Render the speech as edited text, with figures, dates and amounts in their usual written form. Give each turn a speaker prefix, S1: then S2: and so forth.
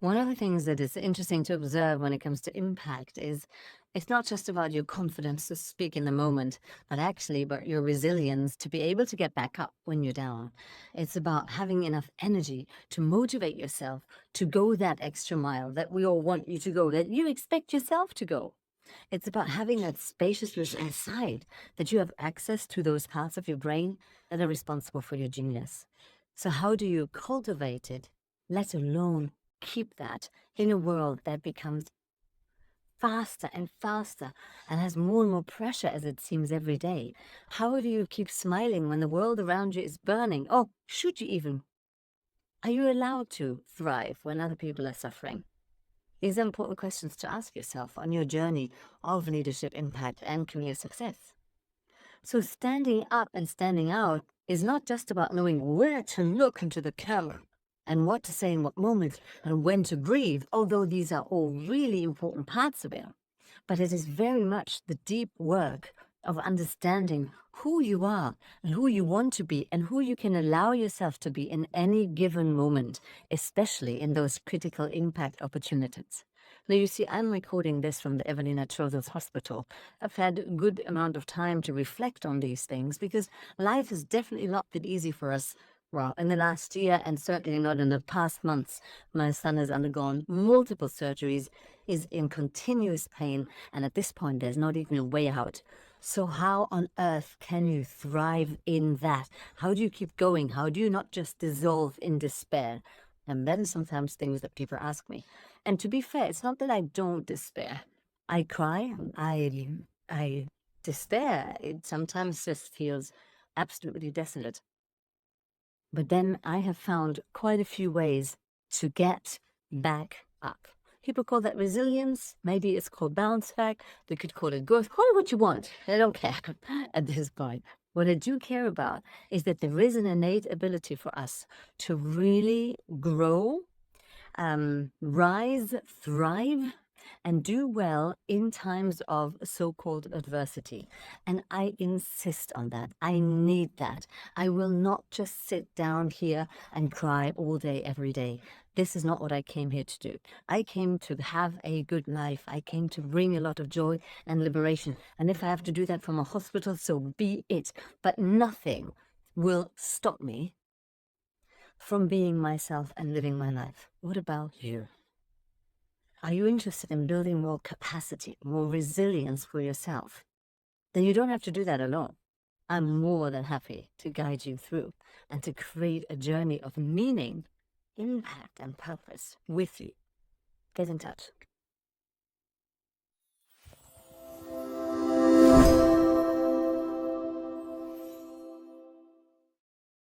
S1: One of the things that is interesting to observe when it comes to impact is it's not just about your confidence to speak in the moment, but actually about your resilience to be able to get back up when you're down. It's about having enough energy to motivate yourself to go that extra mile that we all want you to go, that you expect yourself to go. It's about having that spaciousness inside, that you have access to those parts of your brain that are responsible for your genius. So, how do you cultivate it, let alone keep that in a world that becomes faster and faster and has more and more pressure as it seems every day? How do you keep smiling when the world around you is burning? Oh, should you even? Are you allowed to thrive when other people are suffering? These are important questions to ask yourself on your journey of leadership impact and career success. So, standing up and standing out is not just about knowing where to look into the camera and what to say in what moment and when to breathe, although these are all really important parts of it. But it is very much the deep work of understanding who you are and who you want to be and who you can allow yourself to be in any given moment, especially in those critical impact opportunities. Now, you see, I'm recording this from the Evelyne at Children's Hospital. I've had a good amount of time to reflect on these things because life has definitely not been easy for us. Well, in the last year, and certainly not in the past months, my son has undergone multiple surgeries, is in continuous pain, and at this point, there's not even a way out. So, how on earth can you thrive in that? How do you keep going? How do you not just dissolve in despair? And that is sometimes things that people ask me. And to be fair, it's not that I don't despair. I cry, I despair. It sometimes just feels absolutely desolate. But then I have found quite a few ways to get back up. People call that resilience. Maybe it's called bounce back. They could call it growth. Call it what you want. I don't care at this point. What I do care about is that there is an innate ability for us to really grow, rise, thrive, and do well in times of so called adversity. And I insist on that. I need that. I will not just sit down here and cry all day, every day. This is not what I came here to do. I came to have a good life. I came to bring a lot of joy and liberation. And if I have to do that from a hospital, so be it. But nothing will stop me from being myself and living my life. What about you? Are you interested in building more capacity, more resilience for yourself? Then you don't have to do that alone. I'm more than happy to guide you through and to create a journey of meaning, impact, and purpose with you. Get in touch.